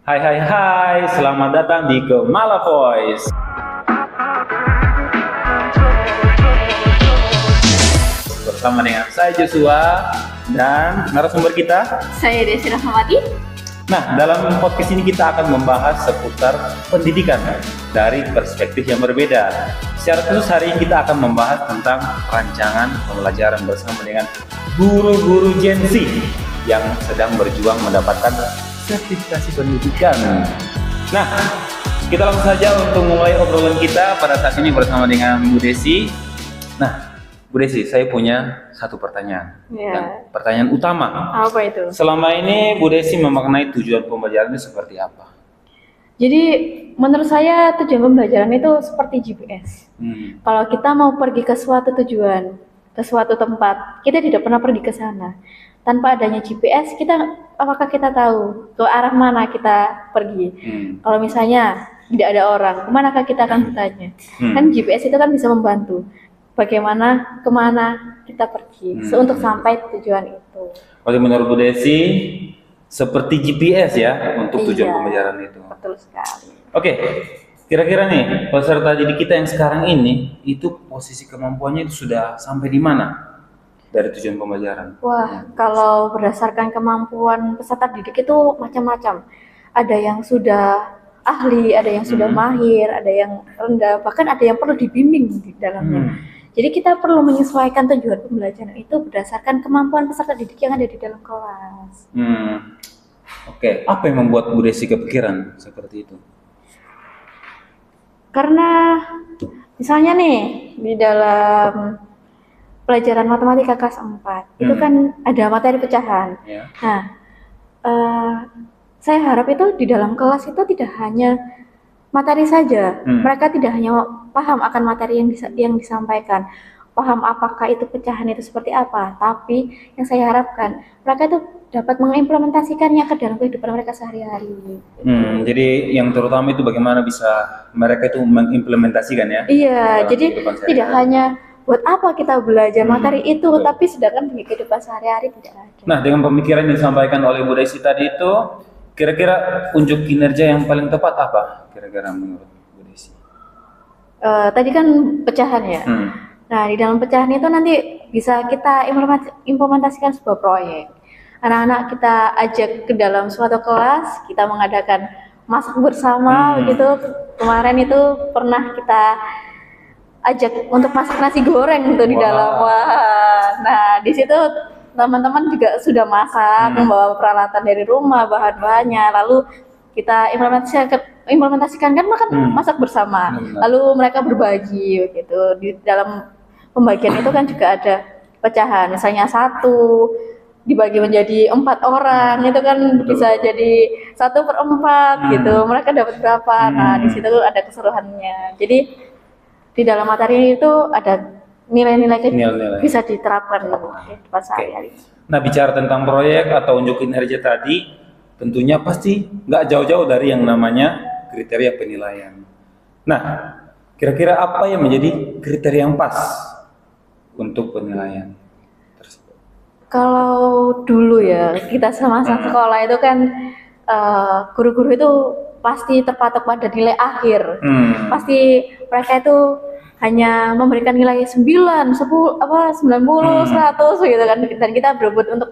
Hai hai hai, selamat datang di Gemala Voice. Bersama dengan saya Joshua dan narasumber kita. Saya Desi Rahmawati. Nah, dalam podcast ini kita akan membahas seputar pendidikan dari perspektif yang berbeda. Secara khusus hari ini kita akan membahas tentang rancangan pembelajaran bersama dengan guru-guru Gen Z yang sedang berjuang mendapatkan sertifikasi pendidikan. Nah, kita langsung saja untuk memulai obrolan kita pada saat ini bersama dengan Bu Desi. Nah, Bu Desi, saya punya satu pertanyaan. Ya. Dan pertanyaan utama. Apa itu? Selama ini Bu Desi memaknai tujuan pembelajaran itu seperti apa? Jadi menurut saya tujuan pembelajaran itu seperti GPS. Kalau kita mau pergi ke suatu tujuan, ke suatu tempat, kita tidak pernah pergi ke sana. Tanpa adanya GPS, apakah kita tahu ke arah mana kita pergi? Kalau misalnya tidak ada orang, kemanakah kita akan bertanya? Kan GPS itu kan bisa membantu bagaimana kemana kita pergi untuk sampai tujuan itu. Jadi menurut Bu Desi seperti GPS ya untuk tujuan Iya, pembelajaran itu. Betul sekali. Oke, kira-kira nih peserta didik kita yang sekarang ini itu posisi kemampuannya itu sudah sampai di mana dari tujuan pembelajaran? Wah, kalau berdasarkan kemampuan peserta didik itu macam-macam. Ada yang sudah ahli, ada yang sudah mahir, ada yang rendah, bahkan ada yang perlu dibimbing di dalamnya. Jadi kita perlu menyesuaikan tujuan pembelajaran itu berdasarkan kemampuan peserta didik yang ada di dalam kelas. Oke, apa yang membuat Bu Desi kepikiran seperti itu? Karena misalnya nih di dalam pelajaran matematika kelas 4 itu kan ada materi pecahan. Ya. Nah, saya harap itu di dalam kelas itu tidak hanya materi saja. Mereka tidak hanya paham akan materi yang disampaikan, paham apakah itu pecahan itu seperti apa, tapi yang saya harapkan mereka itu dapat mengimplementasikannya ke dalam kehidupan mereka sehari-hari. Jadi yang terutama itu bagaimana bisa mereka itu mengimplementasikan ya? Iya, dalam jadi kehidupan tidak sehari-hari. hanya buat apa kita belajar materi itu, betul. tapi sedangkan di kehidupan sehari-hari tidak ada. Nah, dengan pemikiran yang disampaikan oleh Bu Desi tadi itu, kira-kira unjuk kinerja yang paling tepat apa? Kira-kira menurut Bu Desi? Tadi kan pecahan ya. Nah, di dalam pecahan itu nanti bisa kita implementasikan sebuah proyek. Anak-anak kita ajak ke dalam suatu kelas, kita mengadakan masak bersama begitu. Kemarin itu pernah kita ajak untuk masak nasi goreng itu di dalam. Wah. Nah, di situ teman-teman juga sudah masak, membawa peralatan dari rumah, bahan-bahannya, lalu kita implementasikan kan masak bersama. Lalu mereka berbagi gitu. Di dalam pembagian itu kan juga ada pecahan, misalnya 1 dibagi menjadi 4 orang, itu kan bisa jadi 1/4 gitu. Mereka dapat berapa? Nah, di situ ada keseluruhannya. Jadi di dalam materi itu ada nilai-nilai bisa diterapkan di kehidupan sehari-hari. Nah, bicara tentang proyek atau unjuk kinerja tadi, tentunya pasti nggak jauh-jauh dari yang namanya kriteria penilaian. Nah, kira-kira apa yang menjadi kriteria yang pas untuk penilaian tersebut? Kalau dulu ya kita semasa sekolah itu kan guru-guru itu pasti terpatok pada nilai akhir. Pasti mereka itu hanya memberikan nilai 9, 10, 90, 100 gitu kan, dan kita berebut untuk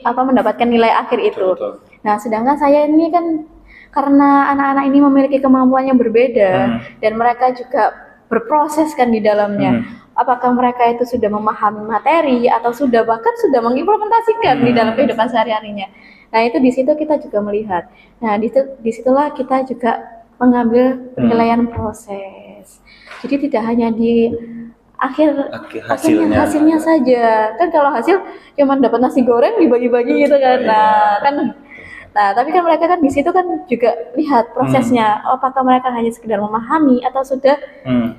mendapatkan nilai akhir itu. Betul. Nah, sedangkan saya ini kan karena anak-anak ini memiliki kemampuan yang berbeda dan mereka juga berproses kan di dalamnya. Apakah mereka itu sudah memahami materi atau bahkan sudah mengimplementasikan di dalam kehidupan sehari-harinya. Nah, itu di situ kita juga melihat. Nah, disitulah kita juga mengambil penilaian proses. Jadi tidak hanya di hasilnya saja. Kan kalau hasil cuma dapat nasi goreng dibagi-bagi gitu kan. Nah, tapi kan mereka kan di situ kan juga lihat prosesnya. Apakah mereka hanya sekedar memahami atau sudah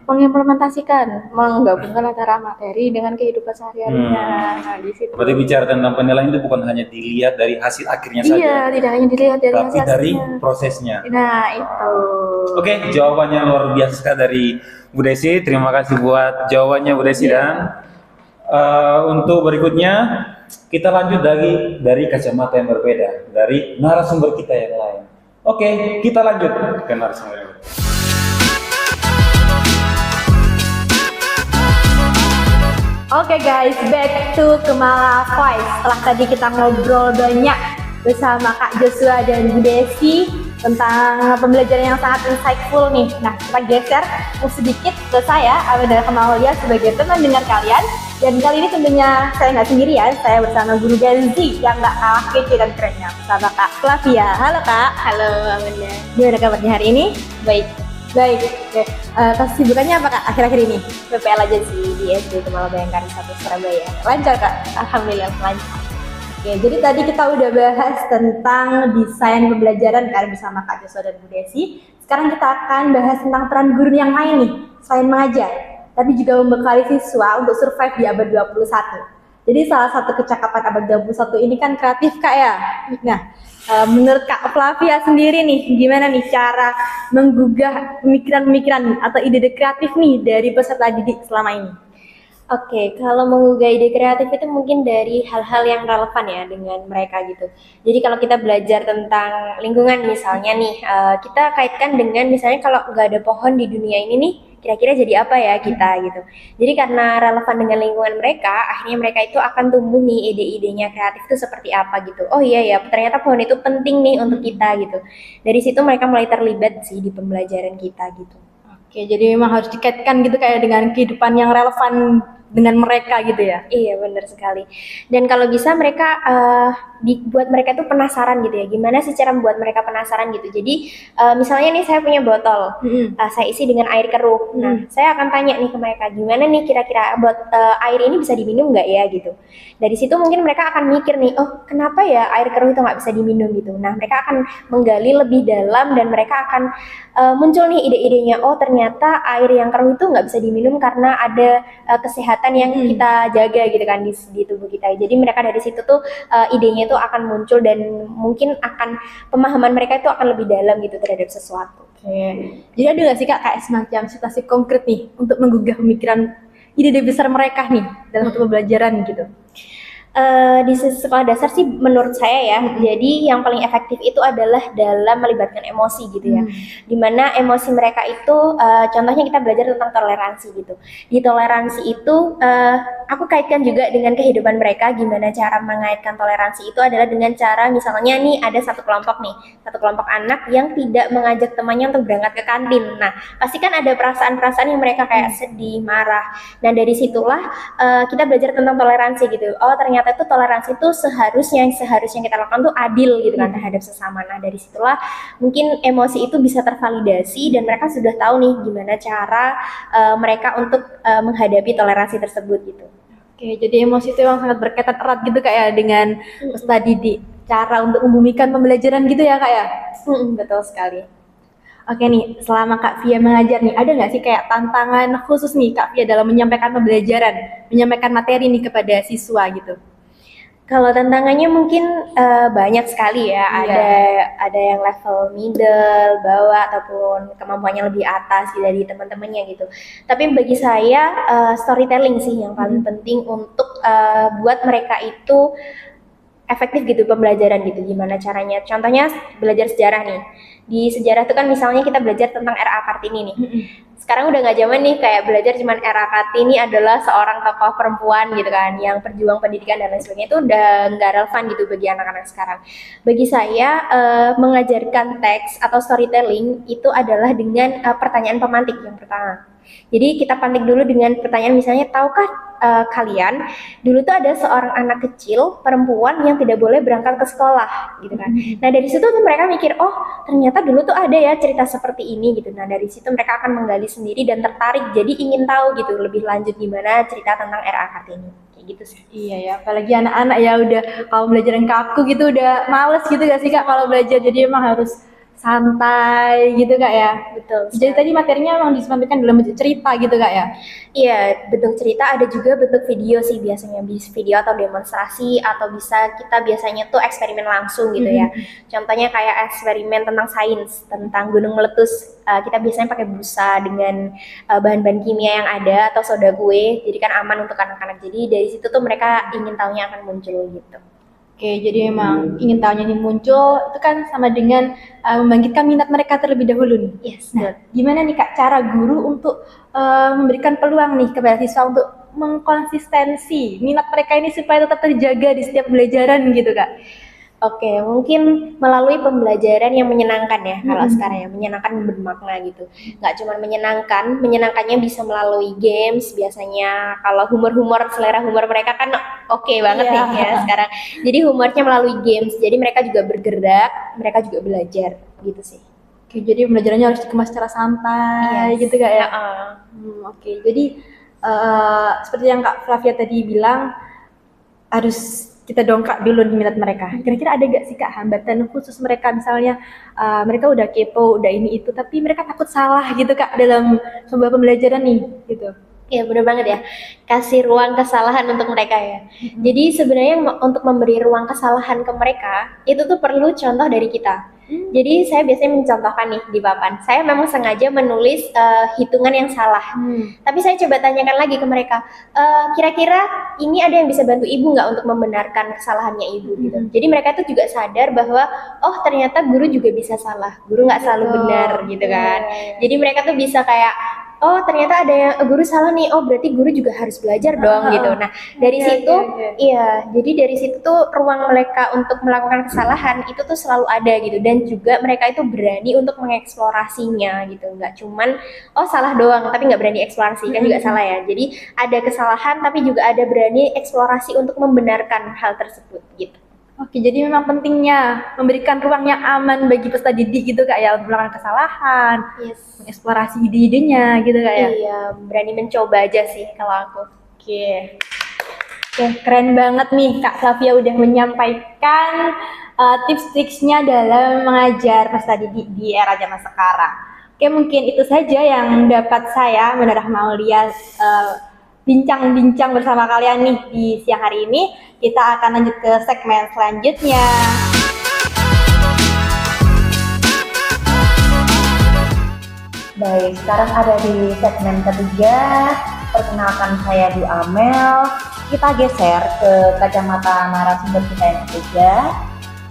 mengimplementasikan, menggabungkan antara materi dengan kehidupan sehari-harinya. Nah, di situ. Berarti bicara tentang penilaian itu bukan hanya dilihat dari hasil akhirnya saja. Iya, tidak hanya dilihat dari tapi hasil dari akhirnya. prosesnya. Nah, itu. Oke, jawabannya luar biasa sekali dari Bu Desi. Terima kasih buat jawabannya Bu Desi. Dan untuk berikutnya kita lanjut dari kacamata yang berbeda, dari narasumber kita yang lain. Oke, kita lanjut ke narasumber yang berikutnya. Oke guys, back to Kemala Voice. Setelah tadi kita ngobrol banyak bersama Kak Joshua dan Bu Desi tentang pembelajaran yang sangat insightful nih. Nah, kita geser sedikit ke saya, Amanda Kamalia, sebagai teman dengar kalian. Dan kali ini tentunya saya nggak sendirian, saya bersama guru Gen Z yang nggak kalah kece dan kerennya, bersama Kak Flavia. Halo Kak. Halo Amanda. Gimana kabarnya hari ini? Baik. Baik. Oke. Kesibukannya apa Kak akhir-akhir ini? PPL aja sih di SD Kemala Bayangkari 1 Surabaya. Lancar Kak? Alhamdulillah lancar. Oke, jadi tadi kita udah bahas tentang desain pembelajaran kan bersama Kak Joshua dan Bu Desi. Sekarang kita akan bahas tentang peran guru yang lain nih, selain mengajar, tapi juga membekali siswa untuk survive di abad 21. Jadi salah satu kecakapan abad 21 ini kan kreatif Kak ya. Nah, menurut Kak Flavia sendiri nih, gimana nih cara menggugah pemikiran-pemikiran atau ide-ide kreatif nih dari peserta didik selama ini? Oke, kalau menggugah ide kreatif itu mungkin dari hal-hal yang relevan ya dengan mereka gitu. Jadi kalau kita belajar tentang lingkungan misalnya nih, kita kaitkan dengan misalnya kalau nggak ada pohon di dunia ini nih, kira-kira jadi apa ya kita gitu. Jadi karena relevan dengan lingkungan mereka, akhirnya mereka itu akan tumbuh nih ide-idenya kreatif itu seperti apa gitu. Oh iya ya, ternyata pohon itu penting nih untuk kita gitu. Dari situ mereka mulai terlibat sih di pembelajaran kita gitu. Oke, jadi memang harus dikaitkan gitu kayak dengan kehidupan yang relevan dengan mereka gitu ya? Iya benar sekali. Dan kalau bisa mereka dibuat mereka tuh penasaran gitu ya. Gimana sih cara membuat mereka penasaran gitu. Jadi misalnya nih saya punya botol, saya isi dengan air keruh. Nah saya akan tanya nih ke mereka, gimana nih kira-kira air ini bisa diminum nggak ya gitu. Dari situ mungkin mereka akan mikir nih, oh kenapa ya air keruh itu nggak bisa diminum gitu. Nah mereka akan menggali lebih dalam dan mereka akan muncul nih ide-idenya. Oh ternyata air yang keruh itu nggak bisa diminum karena ada kesehatan yang kita jaga gitu kan di tubuh kita. Jadi mereka dari situ tuh idenya itu akan muncul dan mungkin akan pemahaman mereka itu akan lebih dalam gitu terhadap sesuatu. Oke. Jadi ada nggak sih Kak kayak semacam situasi konkret nih untuk menggugah pemikiran ide-ide besar mereka nih dalam satu pembelajaran gitu? Di sekolah dasar sih menurut saya ya, jadi yang paling efektif itu adalah dalam melibatkan emosi gitu ya. Dimana emosi mereka itu, contohnya kita belajar tentang toleransi gitu. Di toleransi itu, aku kaitkan juga dengan kehidupan mereka, gimana cara mengaitkan toleransi itu adalah dengan cara misalnya nih ada satu kelompok anak yang tidak mengajak temannya untuk berangkat ke kantin. Nah, pasti kan ada perasaan-perasaan yang mereka kayak sedih, marah. Nah, dari situlah kita belajar tentang toleransi gitu. Oh, ternyata itu toleransi itu seharusnya kita lakukan tuh adil gitu kan terhadap sesama. Nah dari situlah mungkin emosi itu bisa tervalidasi dan mereka sudah tahu nih gimana cara mereka untuk menghadapi toleransi tersebut gitu. Oke, jadi emosi itu memang sangat berkaitan erat gitu kayak dengan peserta didik. Cara untuk membumikan pembelajaran gitu ya Kak ya? Betul sekali. Oke nih, selama Kak Fia mengajar nih, ada nggak sih kayak tantangan khusus nih Kak Fia dalam menyampaikan pembelajaran, menyampaikan materi nih kepada siswa gitu? Kalau tantangannya mungkin banyak sekali ya. Ada yang level middle, bawah ataupun kemampuannya lebih atas dari teman-temannya gitu. Tapi bagi saya storytelling sih yang paling penting untuk buat mereka itu efektif gitu pembelajaran gitu. Gimana caranya? Contohnya belajar sejarah nih. Di sejarah itu kan misalnya kita belajar tentang R.A. Kartini nih. Sekarang udah nggak zaman nih kayak belajar cuman R.A. Kartini adalah seorang tokoh perempuan gitu kan yang perjuang pendidikan dan lain sebagainya, itu udah nggak relevan gitu bagi anak-anak sekarang. Bagi saya mengajarkan teks atau storytelling itu adalah dengan pertanyaan pemantik yang pertama. Jadi kita pantik dulu dengan pertanyaan misalnya, tahukah kalian dulu tuh ada seorang anak kecil perempuan yang tidak boleh berangkat ke sekolah gitu kan. Nah dari situ tuh mereka mikir, oh ternyata dulu tuh ada ya cerita seperti ini gitu. Nah dari situ mereka akan menggali sendiri dan tertarik, jadi ingin tahu gitu lebih lanjut gimana cerita tentang R.A. Kartini kayak gitu sih. Iya ya, apalagi anak-anak ya udah kalau belajar yang kaku gitu udah males gitu gak sih Kak kalau belajar, jadi emang harus santai gitu Kak ya. Betul. Jadi tadi materinya memang disampaikan dalam bentuk cerita gitu Kak ya. Iya, bentuk cerita, ada juga bentuk video sih biasanya, video atau demonstrasi, atau bisa kita biasanya tuh eksperimen langsung gitu ya. Contohnya kayak eksperimen tentang sains, tentang gunung meletus. Kita biasanya pakai busa dengan bahan-bahan kimia yang ada atau soda kue, jadi kan aman untuk anak-anak. Jadi dari situ tuh mereka ingin tahunya akan muncul gitu. Oke, jadi memang ingin tahunya ini muncul itu kan sama dengan membangkitkan minat mereka terlebih dahulu nih. Yes, Nah, gimana nih Kak cara guru untuk memberikan peluang nih kepada siswa untuk mengkonsistensi minat mereka ini supaya tetap terjaga di setiap pembelajaran gitu Kak? Oke, mungkin melalui pembelajaran yang menyenangkan ya, kalau sekarang ya, menyenangkan bermakna gitu. Nggak cuma menyenangkan, menyenangkannya bisa melalui games, biasanya kalau selera humor mereka kan oke banget Iya. nih ya sekarang. Jadi humornya melalui games, jadi mereka juga bergerak, mereka juga belajar, gitu sih. Oke, jadi pembelajarannya harus dikemas secara santai Yes. gitu Kak ya? Heeh. Oke, jadi seperti yang Kak Flavia tadi bilang, harus kita dongkrak dulu nih minat mereka. Kira-kira ada gak sih Kak hambatan khusus mereka misalnya mereka udah kepo, udah ini itu, tapi mereka takut salah gitu Kak dalam sebuah pembelajaran nih gitu. Ya benar banget ya, kasih ruang kesalahan untuk mereka ya. Jadi sebenarnya untuk memberi ruang kesalahan ke mereka, itu tuh perlu contoh dari kita. Jadi saya biasanya mencontohkan nih di papan, saya memang sengaja menulis hitungan yang salah. Tapi saya coba tanyakan lagi ke mereka, kira-kira ini ada yang bisa bantu ibu nggak untuk membenarkan kesalahannya ibu gitu. Jadi mereka tuh juga sadar bahwa oh ternyata guru juga bisa salah, guru nggak selalu benar gitu kan. Jadi mereka tuh bisa kayak oh ternyata ada yang guru salah nih, oh berarti guru juga harus belajar dong gitu. Nah dari situ iya, jadi dari situ tuh ruang mereka untuk melakukan kesalahan itu tuh selalu ada gitu, dan juga mereka itu berani untuk mengeksplorasinya gitu, nggak cuman oh salah doang tapi nggak berani eksplorasi kan juga salah ya. Jadi ada kesalahan tapi juga ada berani eksplorasi untuk membenarkan hal tersebut gitu. Oke, jadi memang pentingnya memberikan ruang yang aman bagi peserta didik gitu Kak ya untuk melakukan kesalahan, Yes. mengeksplorasi ide-idenya gitu Kak ya. Iya, berani mencoba aja sih kalau aku. Oke. Oke, keren banget nih Kak Flavia udah menyampaikan tips-tipsnya dalam mengajar peserta didik di era zaman sekarang. Oke, mungkin itu saja yang dapat saya, Menara Maulia, bincang-bincang bersama kalian nih di siang hari ini. Kita akan lanjut ke segmen selanjutnya. Baik, sekarang ada di segmen ketiga. Perkenalkan saya Bu Amel. Kita geser ke kacamata narasumber kita yang ketiga.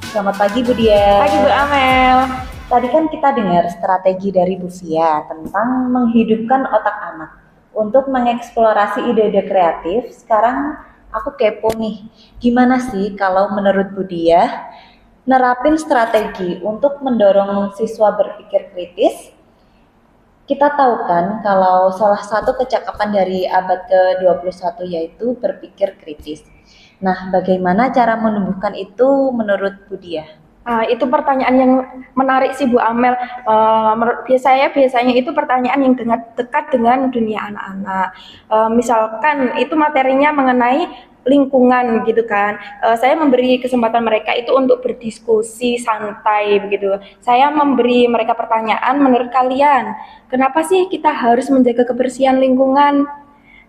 Selamat pagi Bu Dia. Pagi Bu Amel. Tadi kan kita dengar strategi dari Bu Fia tentang menghidupkan otak anak untuk mengeksplorasi ide-ide kreatif. Sekarang aku kepo nih, gimana sih kalau menurut Bu Dia nerapin strategi untuk mendorong siswa berpikir kritis? Kita tahu kan kalau salah satu kecakapan dari abad ke-21 yaitu berpikir kritis. Nah, bagaimana cara menumbuhkan itu menurut Bu Dia? Itu pertanyaan yang menarik sih Bu Amel. Biasanya itu pertanyaan yang dekat dengan dunia anak-anak. Misalkan itu materinya mengenai lingkungan gitu kan. Saya memberi kesempatan mereka itu untuk berdiskusi santai begitu. Saya memberi mereka pertanyaan, menurut kalian, kenapa sih kita harus menjaga kebersihan lingkungan?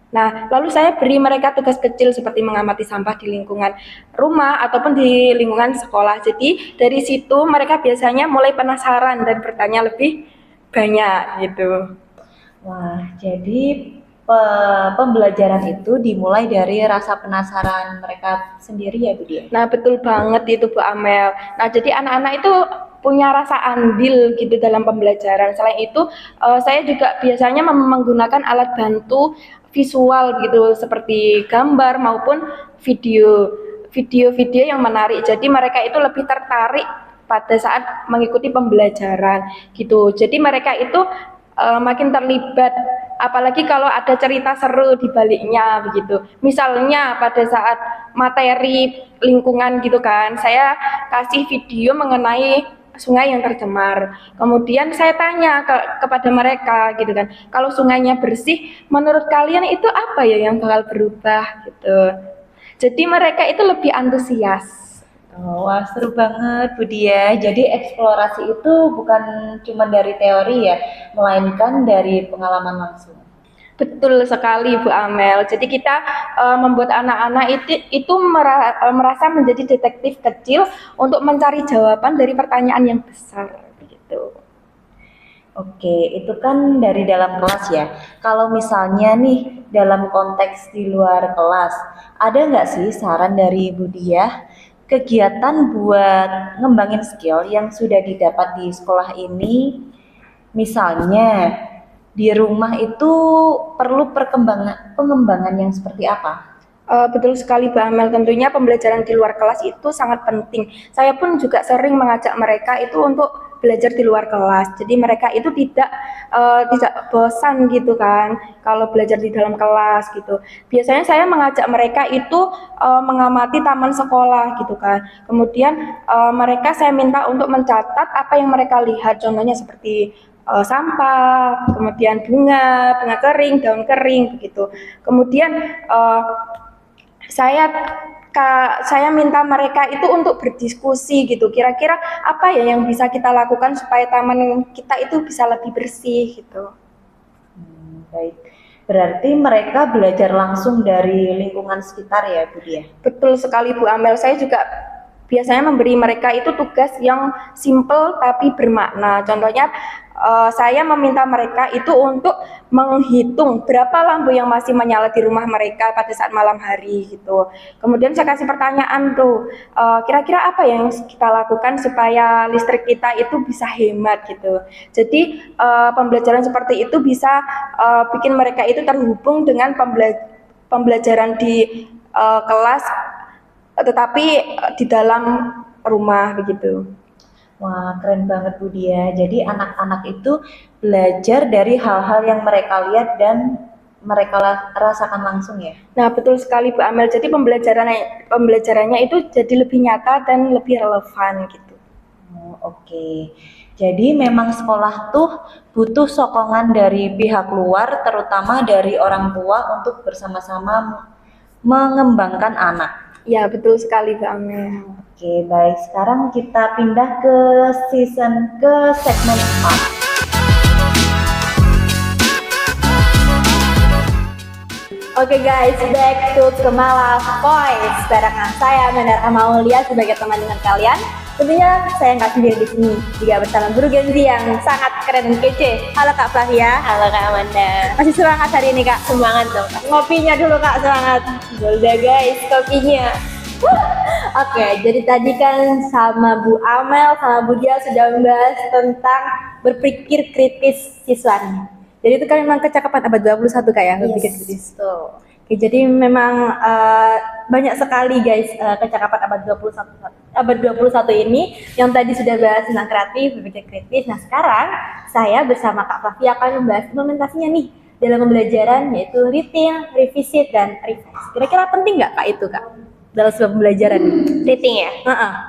Nah, lalu saya beri mereka tugas kecil seperti mengamati sampah di lingkungan rumah ataupun di lingkungan sekolah. Jadi dari situ mereka biasanya mulai penasaran dan bertanya lebih banyak gitu. Wah, jadi pembelajaran itu dimulai dari rasa penasaran mereka sendiri ya Bu Dia? Nah, betul banget itu Bu Amel. Nah, jadi anak-anak itu punya rasa andil gitu dalam pembelajaran. Selain itu, saya juga biasanya menggunakan alat bantu visual gitu seperti gambar maupun video-video yang menarik. Jadi mereka itu lebih tertarik pada saat mengikuti pembelajaran gitu. Jadi mereka itu makin terlibat, apalagi kalau ada cerita seru di baliknya begitu. Misalnya pada saat materi lingkungan gitu kan, saya kasih video mengenai sungai yang tercemar. Kemudian saya tanya kepada mereka gitu kan, kalau sungainya bersih, menurut kalian itu apa ya yang bakal berubah gitu. Jadi mereka itu lebih antusias. Oh, wah seru banget Bu Dia. Jadi eksplorasi itu bukan cuma dari teori ya, melainkan dari pengalaman langsung. Betul sekali Bu Amel. Jadi kita membuat anak-anak itu merasa menjadi detektif kecil untuk mencari jawaban dari pertanyaan yang besar begitu. Oke, itu kan dari dalam kelas ya. Kalau misalnya nih dalam konteks di luar kelas, ada nggak sih saran dari Bu Dia kegiatan buat ngembangin skill yang sudah didapat di sekolah ini. Misalnya di rumah itu perlu pengembangan yang seperti apa? Betul sekali Mbak Amel, tentunya pembelajaran di luar kelas itu sangat penting. Saya pun juga sering mengajak mereka itu untuk belajar di luar kelas. Jadi mereka itu tidak bosan gitu kan kalau belajar di dalam kelas gitu. Biasanya saya mengajak mereka itu mengamati taman sekolah gitu kan. Kemudian mereka saya minta untuk mencatat apa yang mereka lihat. Contohnya seperti sampah, kemudian bunga kering, daun kering begitu. Kemudian saya minta mereka itu untuk berdiskusi gitu. Kira-kira apa ya yang bisa kita lakukan supaya taman kita itu bisa lebih bersih gitu. Baik. Berarti mereka belajar langsung dari lingkungan sekitar ya, Bu Dia? Betul sekali Bu Amel. Saya juga biasanya memberi mereka itu tugas yang simple tapi bermakna. Contohnya saya meminta mereka itu untuk menghitung berapa lampu yang masih menyala di rumah mereka pada saat malam hari gitu. Kemudian saya kasih pertanyaan tuh, kira-kira apa yang kita lakukan supaya listrik kita itu bisa hemat gitu. Jadi pembelajaran seperti itu bisa bikin mereka itu terhubung dengan pembelajaran di kelas, tetapi di dalam rumah begitu. Wah, keren banget Bu Dia. Jadi anak-anak itu belajar dari hal-hal yang mereka lihat dan mereka rasakan langsung ya? Nah, betul sekali Bu Amel. Jadi pembelajarannya itu jadi lebih nyata dan lebih relevan gitu. Oke. Jadi memang sekolah tuh butuh sokongan dari pihak luar, terutama dari orang tua untuk bersama-sama mengembangkan anak. Ya, betul sekali Bu Amel. Oke, baik. Sekarang kita pindah ke segmen 4. Oke guys, back to Kemala Voice. Barengan saya Menara Maulia sebagai teman dengan kalian. Tentunya saya nggak sendiri di sini, juga bersama guru Genzi yang sangat keren dan kece. Halo Kak Flavia. Halo Kak Amanda. Masih semangat hari ini Kak? Semangat dong Kak. Ngopinya dulu Kak, semangat. Udah guys, kopinya. Oke, jadi tadi kan sama Bu Amel, sama Bu Dia sudah membahas tentang berpikir kritis siswanya. Jadi itu kan memang kecakapan abad 21 Kak ya, berpikir kritis. Tuh. Oke, jadi memang banyak sekali guys kecakapan abad 21 ini yang tadi sudah bahas tentang kreatif, berpikir kritis. Nah sekarang saya bersama Kak Flavia akan membahas implementasinya nih dalam pembelajaran, yaitu reading, revisit, dan revise. Kira-kira penting nggak Kak itu Kak dalam sebuah pembelajaran? Rating ya?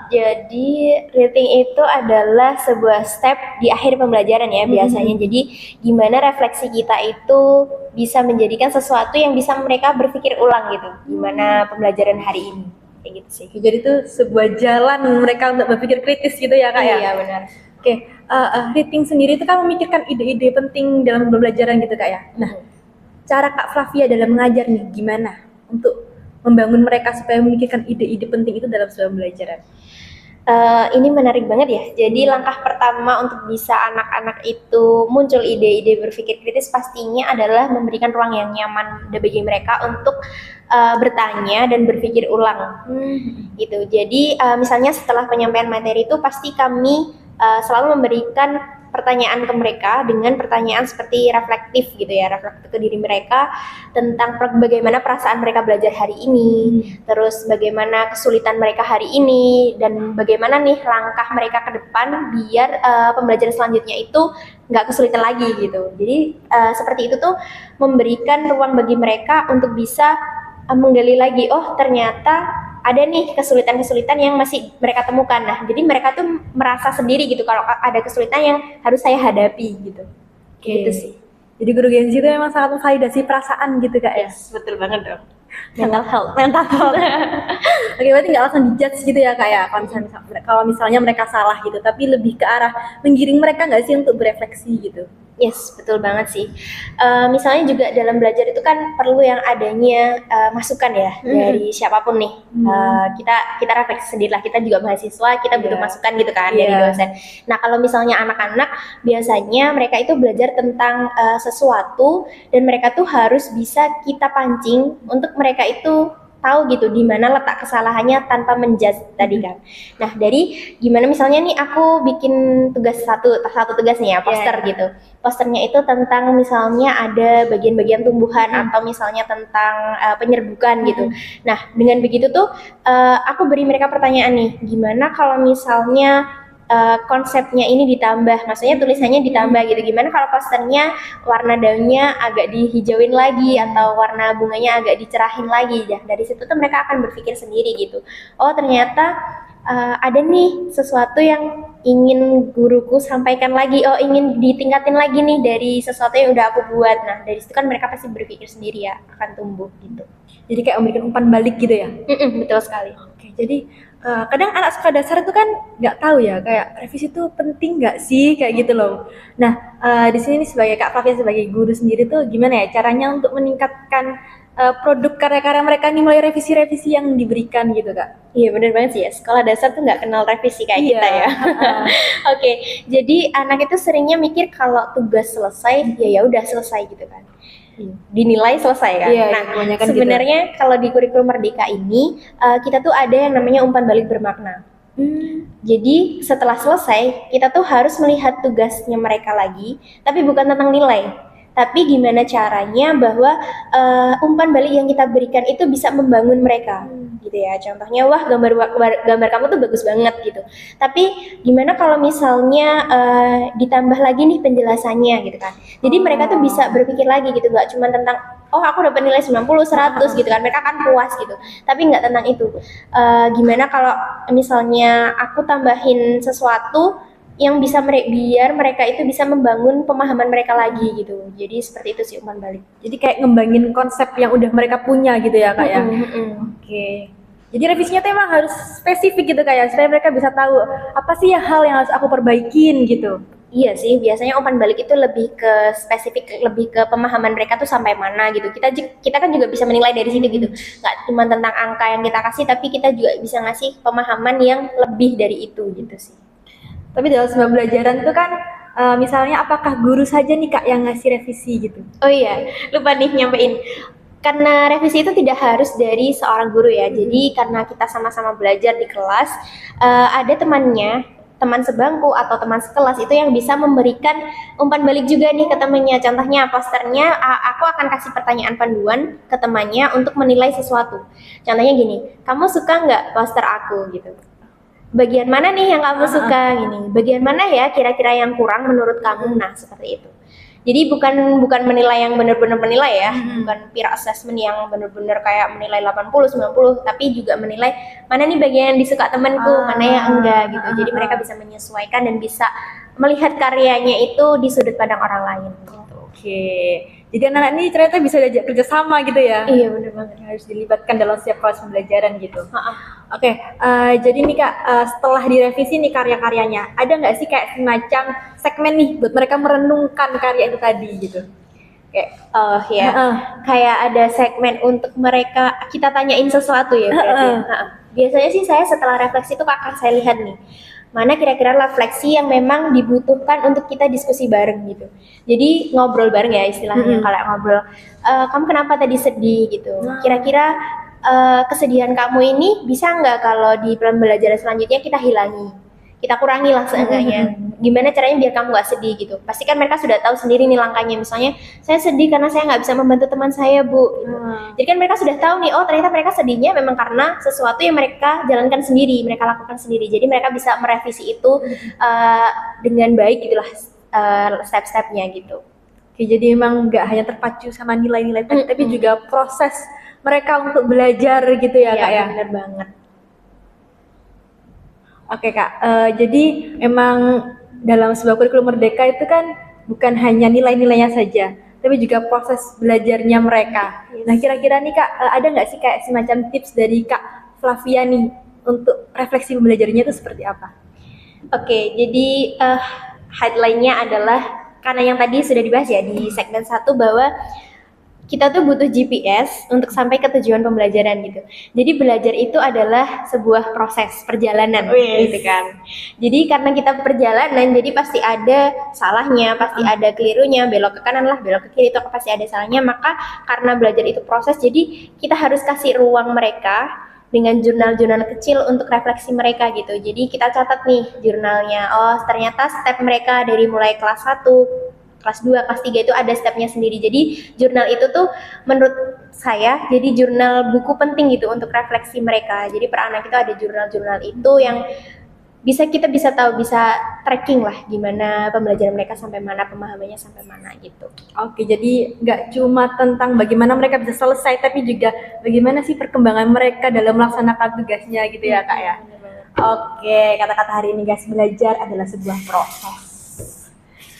Jadi rating itu adalah sebuah step di akhir pembelajaran ya biasanya. Jadi gimana refleksi kita itu bisa menjadikan sesuatu yang bisa mereka berpikir ulang gitu. Gimana pembelajaran hari ini, kayak gitu sih. Jadi itu sebuah jalan mereka untuk berpikir kritis gitu ya Kak ya? Iya benar. Oke, reading sendiri itu kan memikirkan ide-ide penting dalam pembelajaran gitu Kak ya? Nah, cara Kak Flavia dalam mengajar nih gimana untuk membangun mereka supaya memikirkan ide-ide penting itu dalam sebuah pembelajaran? Ini menarik banget ya. Jadi langkah pertama untuk bisa anak-anak itu muncul ide-ide berpikir kritis pastinya adalah memberikan ruang yang nyaman bagi mereka untuk bertanya dan berpikir ulang. Gitu. Jadi misalnya setelah penyampaian materi itu pasti kami selalu memberikan pertanyaan ke mereka dengan pertanyaan seperti reflektif gitu ya, reflektif ke diri mereka tentang bagaimana perasaan mereka belajar hari ini, terus bagaimana kesulitan mereka hari ini, dan bagaimana nih langkah mereka ke depan biar pembelajaran selanjutnya itu nggak kesulitan lagi gitu. Jadi seperti itu tuh memberikan ruang bagi mereka untuk bisa menggali lagi, oh ternyata ada nih kesulitan-kesulitan yang masih mereka temukan. Nah, jadi mereka tuh merasa sendiri gitu kalau ada kesulitan yang harus saya hadapi gitu. Gitu sih. Jadi guru Genzi itu memang sangat memvalidasi perasaan gitu Kak ya? Yes, betul banget dong. Mental health. Oke, berarti nggak langsung dijudge gitu ya Kak ya, kalau misalnya mereka salah gitu, tapi lebih ke arah menggiring mereka nggak sih untuk berefleksi gitu? Yes, betul banget sih. Misalnya juga dalam belajar itu kan perlu yang adanya masukan ya dari siapapun nih. Kita refleksi sendiri lah. Kita juga mahasiswa, kita butuh masukan gitu kan dari dosen. Nah kalau misalnya anak-anak biasanya mereka itu belajar tentang sesuatu dan mereka tuh harus bisa kita pancing untuk mereka itu tahu gitu di mana letak kesalahannya tanpa menjudge tadi kan. Nah, dari gimana misalnya nih aku bikin tugas satu tugas nih ya, poster gitu. Posternya itu tentang misalnya ada bagian-bagian tumbuhan atau misalnya tentang penyerbukan gitu. Nah, dengan begitu tuh aku beri mereka pertanyaan nih, gimana kalau misalnya konsepnya ini ditambah, maksudnya tulisannya ditambah gitu. Gimana kalau posternya warna daunnya agak dihijauin lagi atau warna bunganya agak dicerahin lagi ya. Dari situ tuh mereka akan berpikir sendiri gitu. Oh, ternyata ada nih sesuatu yang ingin guruku sampaikan lagi. Oh, ingin ditingkatin lagi nih dari sesuatu yang udah aku buat. Nah, dari situ kan mereka pasti berpikir sendiri ya, akan tumbuh gitu. Jadi kayak memberikan umpan balik gitu ya. Betul sekali. Oke, jadi kadang anak sekolah dasar itu kan nggak tahu ya, kayak revisi itu penting nggak sih, kayak gitu loh. Nah, di sini nih sebagai Kak Flavia sebagai guru sendiri tuh gimana ya caranya untuk meningkatkan produk karya-karya mereka nih melalui revisi-revisi yang diberikan gitu, Kak? Iya, benar banget sih ya. Sekolah dasar tuh nggak kenal revisi kayak kita ya. Oke, jadi anak itu seringnya mikir kalau tugas selesai ya udah selesai gitu kan. Dinilai selesai kan. Iya, nah, kebanyakan sebenarnya kalau di kurikulum Merdeka ini kita tuh ada yang namanya umpan balik bermakna. Jadi setelah selesai kita tuh harus melihat tugasnya mereka lagi, tapi bukan tentang nilai, tapi gimana caranya bahwa umpan balik yang kita berikan itu bisa membangun mereka, gitu ya. Contohnya, wah gambar kamu tuh bagus banget gitu. Tapi gimana kalau misalnya ditambah lagi nih penjelasannya gitu kan. Jadi mereka tuh bisa berpikir lagi gitu, nggak cuma tentang oh aku dapat nilai 90, 100 gitu kan, mereka kan puas gitu. Tapi nggak tentang itu. Gimana kalau misalnya aku tambahin sesuatu yang bisa biar mereka itu bisa membangun pemahaman mereka lagi gitu. Jadi seperti itu sih umpan balik. Jadi kayak ngembangin konsep yang udah mereka punya gitu ya, Kak ya. Oke. Jadi revisinya tuh emang harus spesifik gitu kayak supaya mereka bisa tahu apa sih ya hal yang harus aku perbaikin gitu. Iya sih, biasanya umpan balik itu lebih ke spesifik, lebih ke pemahaman mereka tuh sampai mana gitu. Kita kan juga bisa menilai dari situ gitu. Nggak cuma tentang angka yang kita kasih, tapi kita juga bisa ngasih pemahaman yang lebih dari itu gitu sih. Tapi dalam sebuah pembelajaran tuh kan misalnya apakah guru saja nih Kak yang ngasih revisi gitu? Oh iya, lupa nih nyampein. Karena revisi itu tidak harus dari seorang guru ya. Jadi karena kita sama-sama belajar di kelas, ada teman sebangku atau teman sekelas itu yang bisa memberikan umpan balik juga nih ke temannya. Contohnya posternya, aku akan kasih pertanyaan panduan ke temannya untuk menilai sesuatu. Contohnya gini, kamu suka nggak poster aku gitu? Bagian mana nih yang kamu suka gini? Bagian mana ya kira-kira yang kurang menurut kamu? Nah, seperti itu. Jadi bukan menilai yang benar-benar menilai ya, bukan peer assessment yang benar-benar kayak menilai 80, 90, tapi juga menilai mana nih bagian yang disuka temanku, mana yang enggak gitu. Jadi mereka bisa menyesuaikan dan bisa melihat karyanya itu di sudut pandang orang lain gitu. Oke. Jadi anak-anak ini ternyata bisa diajak kerja sama gitu ya? Iya, benar banget. Harus dilibatkan dalam setiap proses pembelajaran gitu. Oke, jadi nih Kak, setelah direvisi nih karya-karyanya, ada nggak sih kayak semacam segmen nih buat mereka merenungkan karya itu tadi gitu? Kayak, kayak ada segmen untuk mereka, kita tanyain sesuatu ya berarti. Biasanya sih saya setelah refleksi itu akan saya lihat nih, mana kira-kira refleksi yang memang dibutuhkan untuk kita diskusi bareng gitu. Jadi ngobrol bareng ya istilahnya, kalau ngobrol, kamu kenapa tadi sedih gitu, kira-kira kesedihan kamu ini bisa nggak kalau di pembelajaran selanjutnya kita hilangi, kita kurangi lah seenggaknya. Gimana caranya biar kamu nggak sedih gitu. Pasti kan mereka sudah tahu sendiri nih langkahnya. Misalnya saya sedih karena saya nggak bisa membantu teman saya Bu gitu. Jadi kan mereka sudah tahu nih, oh ternyata mereka sedihnya memang karena sesuatu yang mereka jalankan sendiri, mereka lakukan sendiri. Jadi mereka bisa merevisi itu dengan baik gitulah, step-stepnya gitu. Oke, jadi emang nggak hanya terpacu sama nilai-nilai tadi, tapi juga proses mereka untuk belajar gitu ya Kak ya? Benar banget. Oke Kak, jadi emang dalam sebuah kurikulum merdeka itu kan bukan hanya nilai-nilainya saja, tapi juga proses belajarnya mereka. Nah kira-kira nih Kak, ada nggak sih kayak semacam tips dari Kak Flavia nih untuk refleksi belajarnya itu seperti apa? Oke, jadi headline-nya adalah, karena yang tadi sudah dibahas ya di segmen 1 bahwa kita tuh butuh GPS untuk sampai ke tujuan pembelajaran gitu. Jadi belajar itu adalah sebuah proses perjalanan gitu kan. Jadi karena kita perjalanan, jadi pasti ada salahnya, pasti ada kelirunya, belok ke kanan lah, belok ke kiri itu pasti ada salahnya. Maka karena belajar itu proses, jadi kita harus kasih ruang mereka dengan jurnal-jurnal kecil untuk refleksi mereka gitu. Jadi kita catat nih jurnalnya. Oh, ternyata step mereka dari mulai kelas 1, kelas 2, kelas 3 itu ada stepnya sendiri. Jadi jurnal itu tuh menurut saya jadi jurnal buku penting gitu untuk refleksi mereka. Jadi per anak itu ada jurnal-jurnal itu yang kita bisa tahu, bisa tracking lah gimana pembelajaran mereka sampai mana, pemahamannya sampai mana gitu. Oke, jadi nggak cuma tentang bagaimana mereka bisa selesai, tapi juga bagaimana sih perkembangan mereka dalam melaksanakan tugasnya gitu ya Kak ya. Oke, kata-kata hari ini guys, belajar adalah sebuah proses.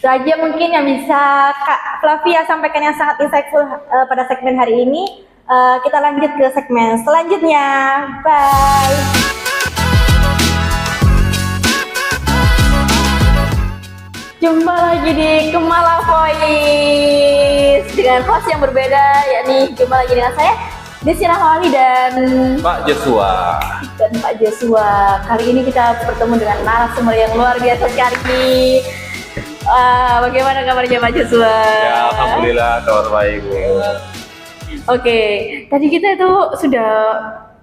Itu aja mungkin yang bisa Kak Flavia sampaikan yang sangat insightful pada segmen hari ini. Kita lanjut ke segmen selanjutnya. Bye. Jumpa lagi di Kemala Voice dengan host yang berbeda, yakni jumpa lagi dengan saya Desi Rahmawali dan Pak Joshua. Kali ini kita bertemu dengan narasumber yang luar biasa sekali. Bagaimana kabarnya Pak Joshua? Ya, alhamdulillah kabar baik, Bu. Oke, tadi kita itu sudah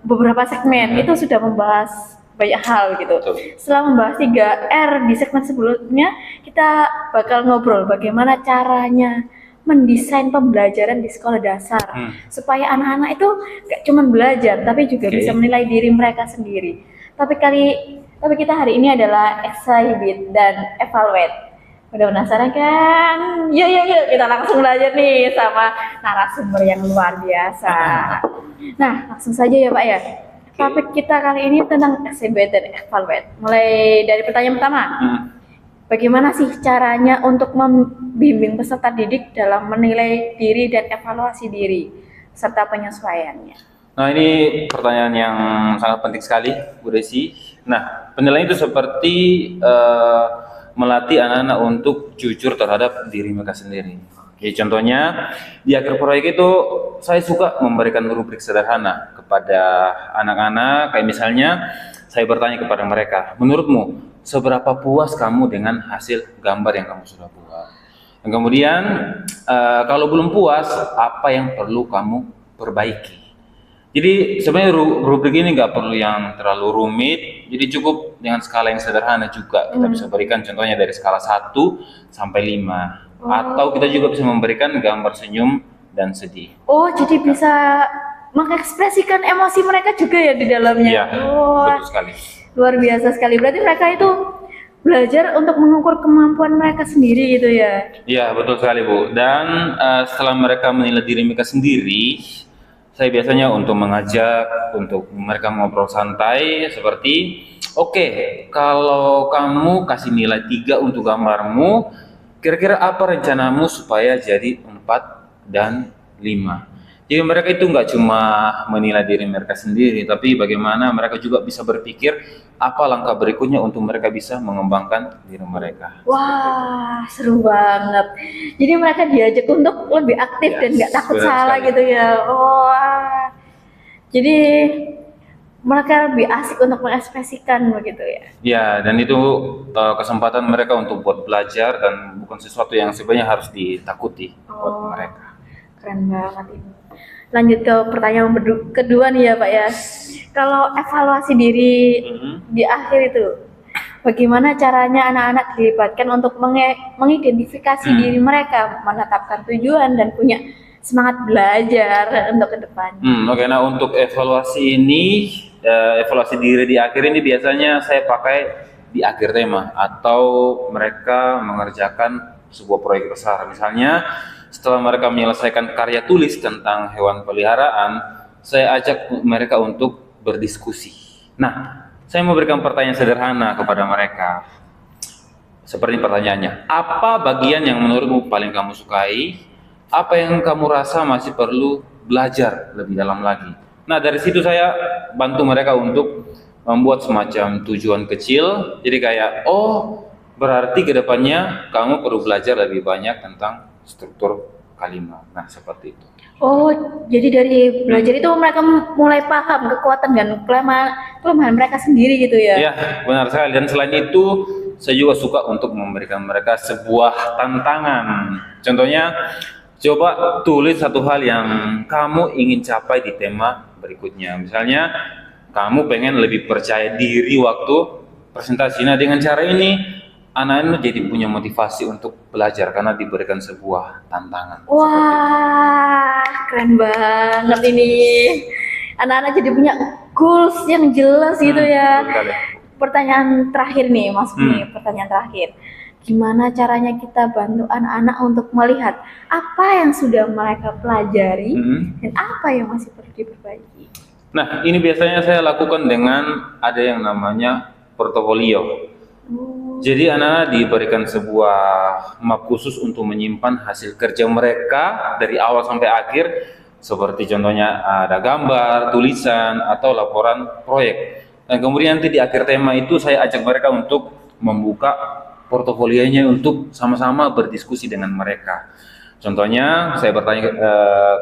beberapa segmen itu sudah membahas banyak hal gitu. Setelah membahas 3R di segmen sebelumnya, kita bakal ngobrol bagaimana caranya mendesain pembelajaran di sekolah dasar supaya anak-anak itu gak cuma belajar tapi juga bisa menilai diri mereka sendiri. Tapi kita hari ini adalah exhibit dan evaluate. Udah penasaran kan? Yuk kita langsung belajar nih sama narasumber yang luar biasa. Nah, langsung saja ya Pak ya. Topik kita kali ini tentang exhibit dan evaluate. Mulai dari pertanyaan pertama. Bagaimana sih caranya untuk membimbing peserta didik dalam menilai diri dan evaluasi diri serta penyesuaiannya? Nah, ini pertanyaan yang sangat penting sekali, Bu Desi. Nah, penilaian itu seperti melatih anak-anak untuk jujur terhadap diri mereka sendiri. Oke, contohnya di akhir proyek itu saya suka memberikan rubrik sederhana kepada anak-anak, kayak misalnya saya bertanya kepada mereka, menurutmu seberapa puas kamu dengan hasil gambar yang kamu sudah buat? Dan kemudian kalau belum puas, apa yang perlu kamu perbaiki? Jadi sebenarnya rubrik ini nggak perlu yang terlalu rumit, jadi cukup dengan skala yang sederhana juga. Kita bisa berikan contohnya dari skala 1 sampai 5. Atau kita juga bisa memberikan gambar senyum dan sedih. Oh, jadi bisa mengekspresikan emosi mereka juga ya di dalamnya. Iya, betul sekali. Luar biasa sekali. Berarti mereka itu belajar untuk mengukur kemampuan mereka sendiri gitu ya? Iya, betul sekali, Bu. Dan setelah mereka menilai diri mereka sendiri, saya biasanya untuk mengajak untuk mereka ngobrol santai seperti, oke, kalau kamu kasih nilai 3 untuk gambarmu, kira-kira apa rencanamu supaya jadi 4 dan 5? Jadi mereka itu nggak cuma menilai diri mereka sendiri, tapi bagaimana mereka juga bisa berpikir apa langkah berikutnya untuk mereka bisa mengembangkan diri mereka. Wah, seru banget. Jadi mereka diajak untuk lebih aktif dan nggak takut salah sekali. gitu ya. Wah, jadi mereka lebih asik untuk mengekspresikan begitu ya. Ya, dan itu kesempatan mereka untuk buat belajar dan bukan sesuatu yang sebenarnya harus ditakuti buat mereka. Keren banget ini. Lanjut ke pertanyaan kedua nih ya Pak ya. Kalau evaluasi diri di akhir itu, bagaimana caranya anak-anak dilibatkan untuk mengidentifikasi diri mereka, menetapkan tujuan dan punya semangat belajar untuk ke depan? Oke, nah untuk evaluasi ini, evaluasi diri di akhir ini biasanya saya pakai di akhir tema atau mereka mengerjakan sebuah proyek besar. Misalnya setelah mereka menyelesaikan karya tulis tentang hewan peliharaan, saya ajak mereka untuk berdiskusi. Nah, saya memberikan pertanyaan sederhana kepada mereka. Seperti pertanyaannya, apa bagian yang menurutmu paling kamu sukai? Apa yang kamu rasa masih perlu belajar lebih dalam lagi? Nah, dari situ saya bantu mereka untuk membuat semacam tujuan kecil. Jadi kayak, oh berarti kedepannya kamu perlu belajar lebih banyak tentang struktur kalimat. Nah, seperti itu. Oh, jadi dari belajar itu mereka mulai paham kekuatan dan kelemahan mereka sendiri gitu ya? Ya, benar sekali. Dan selain itu, saya juga suka untuk memberikan mereka sebuah tantangan. Contohnya, coba tulis satu hal yang kamu ingin capai di tema berikutnya. Misalnya, kamu pengen lebih percaya diri waktu presentasi. Nah, dengan cara ini, anak-anak jadi punya motivasi untuk belajar karena diberikan sebuah tantangan. Wah, keren banget ini. Anak-anak jadi punya goals yang jelas gitu ya. Betul sekali. Pertanyaan terakhir nih, Mas Buni, pertanyaan terakhir. Gimana caranya kita bantu anak-anak untuk melihat apa yang sudah mereka pelajari dan apa yang masih perlu diperbaiki? Nah, ini biasanya saya lakukan dengan ada yang namanya portofolio. Jadi anak-anak diberikan sebuah map khusus untuk menyimpan hasil kerja mereka dari awal sampai akhir, seperti contohnya ada gambar, tulisan, atau laporan proyek. Dan kemudian nanti di akhir tema itu saya ajak mereka untuk membuka portofolionya untuk sama-sama berdiskusi dengan mereka. Contohnya saya bertanya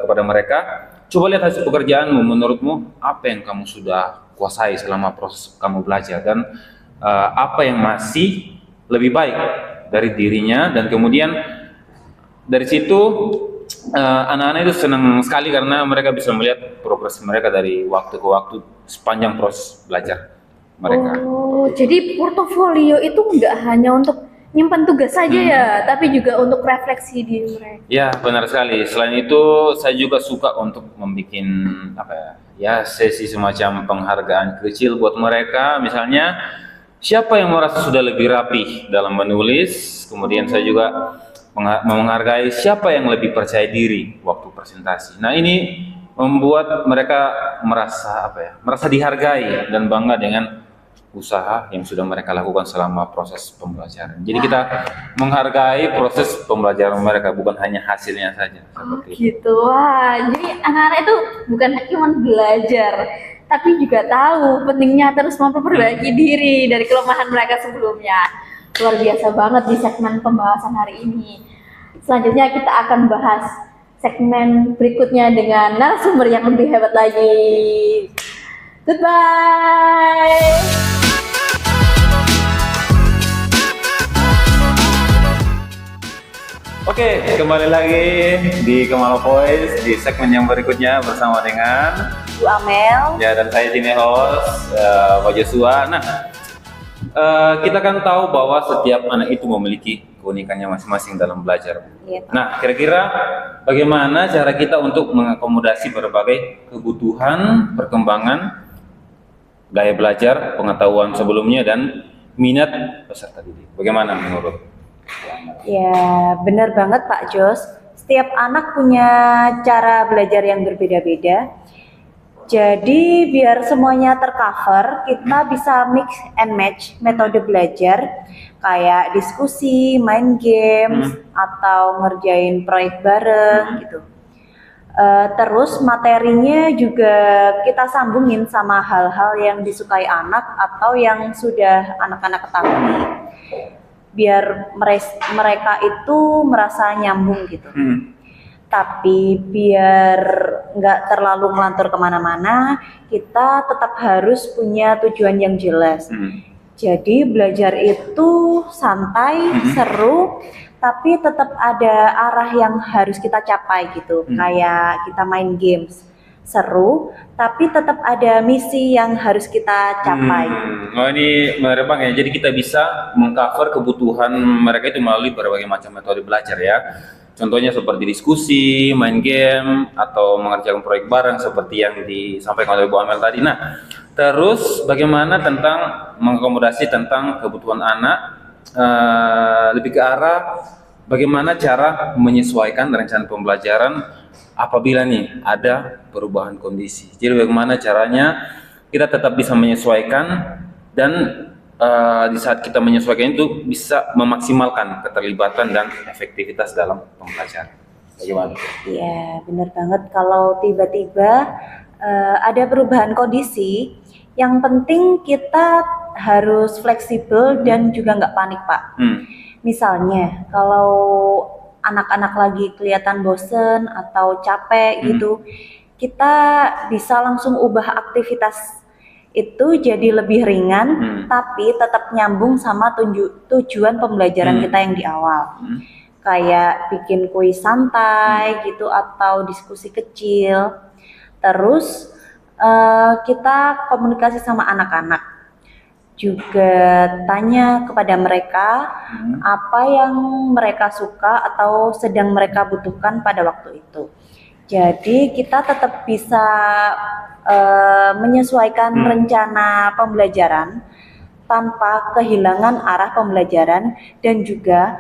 kepada mereka, coba lihat hasil pekerjaanmu, menurutmu apa yang kamu sudah kuasai selama proses kamu belajar, dan apa yang masih lebih baik dari dirinya. Dan kemudian dari situ anak-anak itu senang sekali karena mereka bisa melihat progres mereka dari waktu ke waktu sepanjang proses belajar mereka. Oh, jadi portofolio itu nggak hanya untuk nyimpan tugas saja ya, tapi juga untuk refleksi diri mereka. Ya, benar sekali. Selain itu, saya juga suka untuk membuat sesi semacam penghargaan kecil buat mereka. Misalnya, siapa yang merasa sudah lebih rapi dalam menulis, kemudian saya juga menghargai siapa yang lebih percaya diri waktu presentasi. Nah, ini membuat mereka merasa dihargai dan bangga dengan usaha yang sudah mereka lakukan selama proses pembelajaran. Jadi kita menghargai proses pembelajaran mereka, bukan hanya hasilnya saja. Seperti itu. Gitu. Wah, jadi anak-anak itu bukan cuma belajar, tapi juga tahu pentingnya terus memperbaiki diri dari kelemahan mereka sebelumnya. Luar biasa banget di segmen pembahasan hari ini. Selanjutnya kita akan bahas segmen berikutnya dengan narasumber yang lebih hebat lagi. Goodbye. Oke, kembali lagi di Kemal Voice di segmen yang berikutnya bersama dengan Bu Amel. ya, dan saya Jimmy host Pak Joshua. Nah, kita kan tahu bahwa setiap anak itu memiliki keunikannya masing-masing dalam belajar. Iya, Pak. Nah, kira-kira bagaimana cara kita untuk mengakomodasi berbagai kebutuhan, perkembangan, gaya belajar, pengetahuan sebelumnya, dan minat peserta didik? Bagaimana menurut? Ya, benar banget Pak Jos. Setiap anak punya cara belajar yang berbeda-beda. Jadi biar semuanya tercover, kita bisa mix and match metode belajar kayak diskusi, main games, atau ngerjain proyek bareng gitu. Terus materinya juga kita sambungin sama hal-hal yang disukai anak atau yang sudah anak-anak ketahui, biar mereka itu merasa nyambung gitu. Tapi biar nggak terlalu melantur kemana-mana, kita tetap harus punya tujuan yang jelas. Jadi belajar itu santai, seru, tapi tetap ada arah yang harus kita capai gitu. Kayak kita main games, seru, tapi tetap ada misi yang harus kita capai. Oh, ini menarik banget ya. Jadi kita bisa mengcover kebutuhan mereka itu melalui berbagai macam metode belajar ya. Contohnya seperti diskusi, main game, atau mengerjakan proyek bareng seperti yang disampaikan oleh Bu Amel tadi. Nah, terus bagaimana tentang mengakomodasi tentang kebutuhan anak, lebih ke arah bagaimana cara menyesuaikan rencana pembelajaran apabila nih ada perubahan kondisi. Jadi bagaimana caranya kita tetap bisa menyesuaikan dan di saat kita menyesuaikan itu bisa memaksimalkan keterlibatan dan efektivitas dalam pembelajaran. Bagaimana? Iya, benar banget. Kalau tiba-tiba ada perubahan kondisi, yang penting kita harus fleksibel dan juga nggak panik, Pak. Misalnya, kalau anak-anak lagi kelihatan bosen atau capek gitu, kita bisa langsung ubah aktivitas itu jadi lebih ringan, tapi tetap nyambung sama tujuan pembelajaran kita yang di awal. Kayak bikin kuis santai gitu atau diskusi kecil. Terus kita komunikasi sama anak-anak. Juga tanya kepada mereka apa yang mereka suka atau sedang mereka butuhkan pada waktu itu. Jadi kita tetap bisa menyesuaikan rencana pembelajaran tanpa kehilangan arah pembelajaran, dan juga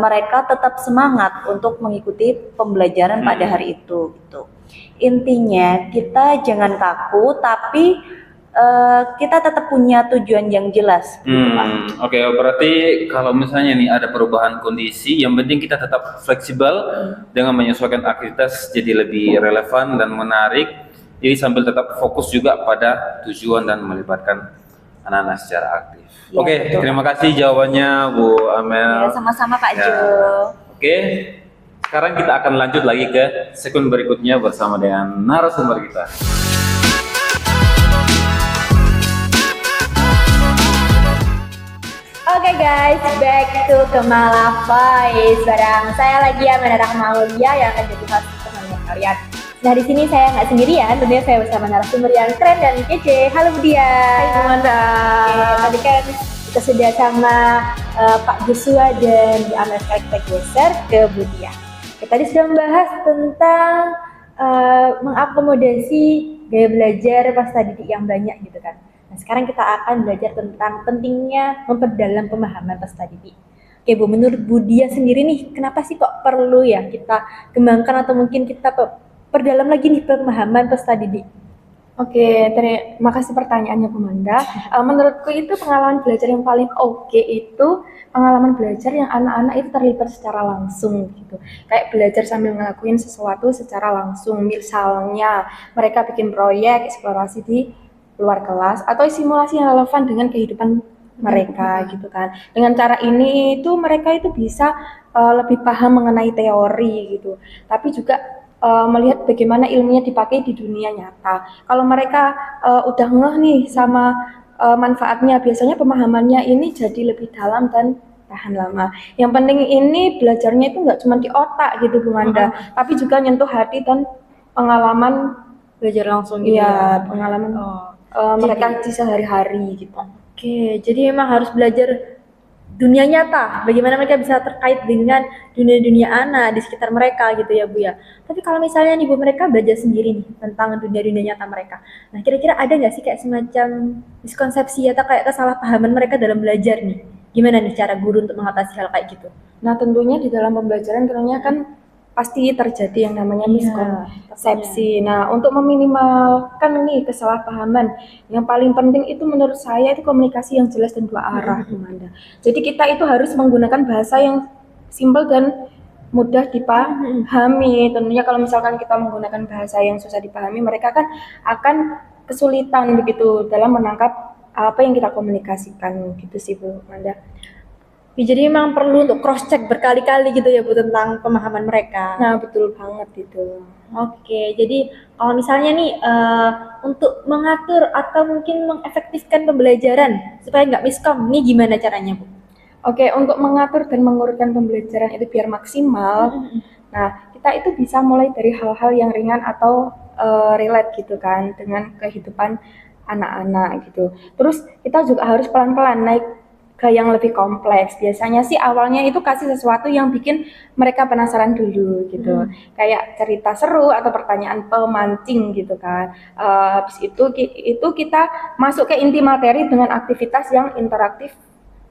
mereka tetap semangat untuk mengikuti pembelajaran pada hari itu gitu. Intinya kita jangan kaku, tapi kita tetap punya tujuan yang jelas gitu, Pak. Oke, berarti kalau misalnya nih ada perubahan kondisi, yang penting kita tetap fleksibel dengan menyesuaikan aktivitas jadi lebih relevan dan menarik. Jadi sambil tetap fokus juga pada tujuan dan melibatkan anak-anak secara aktif. Ya, Oke, betul. terima kasih jawabannya Bu Amel. Ya, sama-sama Kak Ya. Jo. Oke, sekarang kita akan lanjut lagi ke segmen berikutnya bersama dengan narasumber kita. Oke guys, back to Kemala Voice. Barang saya lagi ya, Menara Kemalulia yang akan jadi host teman kalian. Nah di sini saya nggak sendirian, tentunya saya bersama narasumber yang keren dan kece. Halo Budia. Hai Amanda. Oke, tadi kan kita sudah sama Pak Joshua dan Bu Amel. Sekarang kita geser ke Budia. Kita tadi sudah membahas tentang mengakomodasi gaya belajar peserta didik yang banyak gitu kan. Nah, sekarang kita akan belajar tentang pentingnya memperdalam pemahaman peserta didik. Oke Bu, menurut Budia sendiri nih, kenapa sih kok perlu ya kita kembangkan atau mungkin kita perdalam lagi nih pemahaman peserta didik? Oke, terima kasih pertanyaannya Bu Manda. Menurutku itu pengalaman belajar yang paling oke itu pengalaman belajar yang anak-anak itu terlibat secara langsung gitu. Kayak belajar sambil ngelakuin sesuatu secara langsung. Misalnya mereka bikin proyek eksplorasi di luar kelas atau simulasi yang relevan dengan kehidupan mereka gitu kan. Dengan cara ini itu mereka itu bisa lebih paham mengenai teori gitu. Tapi juga melihat bagaimana ilmunya dipakai di dunia nyata. Kalau mereka udah ngeh nih sama manfaatnya, biasanya pemahamannya ini jadi lebih dalam dan tahan lama. Yang penting ini belajarnya itu nggak cuma di otak gitu Bu Manda, tapi juga nyentuh hati dan pengalaman Belajar langsung gitu ya, ya. pengalaman Oh, mereka di sehari-hari gitu. Oke, jadi memang harus belajar dunia nyata, bagaimana mereka bisa terkait dengan dunia-dunia anak di sekitar mereka gitu ya Bu ya. Tapi kalau misalnya nih Bu, mereka belajar sendiri nih tentang dunia-dunia nyata mereka. Nah kira-kira ada nggak sih kayak semacam miskonsepsi atau kayak kesalahpahaman mereka dalam belajar nih? Gimana nih cara guru untuk mengatasi hal kayak gitu? Nah tentunya di dalam pembelajaran tentunya kan pasti terjadi yang namanya miskonsepsi. Nah untuk meminimalkan nih kesalahpahaman, yang paling penting itu menurut saya itu komunikasi yang jelas dan dua arah Bu Manda. Jadi kita itu harus menggunakan bahasa yang simpel dan mudah dipahami. Tentunya kalau misalkan kita menggunakan bahasa yang susah dipahami, mereka kan akan kesulitan begitu dalam menangkap apa yang kita komunikasikan gitu sih Bu Manda. Ya, jadi memang perlu untuk cross check berkali-kali gitu ya Bu tentang pemahaman mereka. Nah betul banget itu. Oke, jadi kalau misalnya nih untuk mengatur atau mungkin mengefektifkan pembelajaran supaya nggak miskom, ini gimana caranya Bu? Oke, untuk mengatur dan mengurutkan pembelajaran itu biar maksimal, nah kita itu bisa mulai dari hal-hal yang ringan atau relate gitu kan dengan kehidupan anak-anak gitu. Terus kita juga harus pelan-pelan naik ke yang lebih kompleks. Biasanya sih awalnya itu kasih sesuatu yang bikin mereka penasaran dulu gitu. Kayak cerita seru atau pertanyaan pemancing gitu kan. Habis itu kita masuk ke inti materi dengan aktivitas yang interaktif.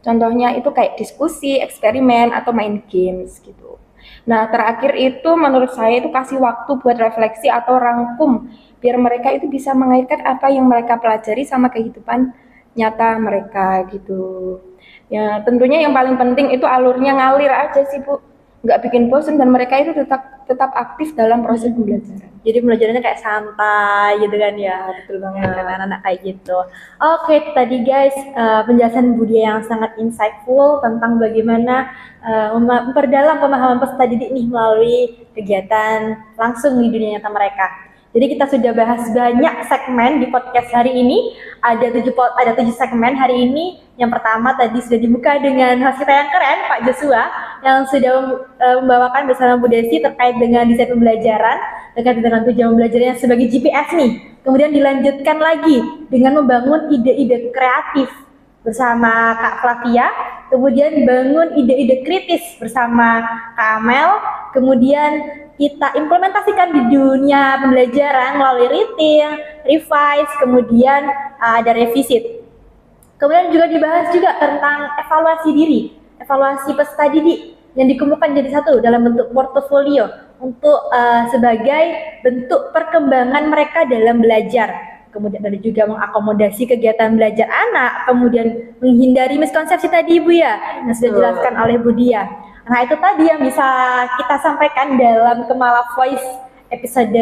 Contohnya itu kayak diskusi, eksperimen, atau main games gitu. Nah terakhir itu menurut saya itu kasih waktu buat refleksi atau rangkum. Biar mereka itu bisa mengaitkan apa yang mereka pelajari sama kehidupan nyata mereka gitu. Ya tentunya yang paling penting itu alurnya ngalir aja sih Bu, nggak bikin bosen dan mereka itu tetap tetap aktif dalam proses pembelajaran. Jadi pembelajarannya kayak santai gitu kan ya. Betul banget. Dengan anak-anak kayak gitu. Oke, tadi guys penjelasan Bu Dia yang sangat insightful tentang bagaimana memperdalam pemahaman peserta didik nih melalui kegiatan langsung di dunia nyata mereka. Jadi kita sudah bahas banyak segmen di podcast hari ini. Ada 7 segmen hari ini. Yang pertama tadi sudah dibuka dengan host kita yang keren, Pak Joshua, yang sudah membawakan bersama Bu Desi terkait dengan desain pembelajaran, terkait dengan tujuan pembelajarannya sebagai GPS nih. Kemudian dilanjutkan lagi dengan membangun ide-ide kreatif bersama Kak Flavia, kemudian bangun ide-ide kritis bersama Kak Amel, kemudian kita implementasikan di dunia pembelajaran melalui reading, revise, kemudian ada revisit. Kemudian juga dibahas juga tentang evaluasi diri, evaluasi peserta didik yang dikumpulkan jadi satu dalam bentuk portofolio untuk sebagai bentuk perkembangan mereka dalam belajar. Kemudian ada juga mengakomodasi kegiatan belajar anak, kemudian menghindari miskonsepsi tadi Ibu ya, yang sudah dijelaskan oleh Bu Dia. Nah itu tadi yang bisa kita sampaikan dalam Kemala Voice episode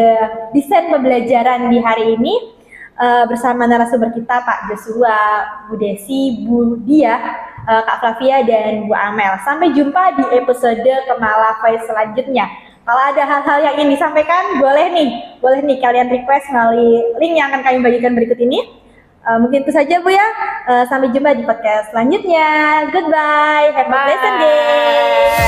desain pembelajaran di hari ini bersama narasumber kita Pak Joshua, Bu Desi, Bu Dia, Kak Flavia dan Bu Amel. Sampai jumpa di episode Kemala Voice selanjutnya. Kalau ada hal-hal yang ingin disampaikan, boleh nih kalian request melalui link yang akan kami bagikan berikut ini. Mungkin itu saja Bu ya. Sampai jumpa di podcast selanjutnya. Goodbye. Have a pleasant day.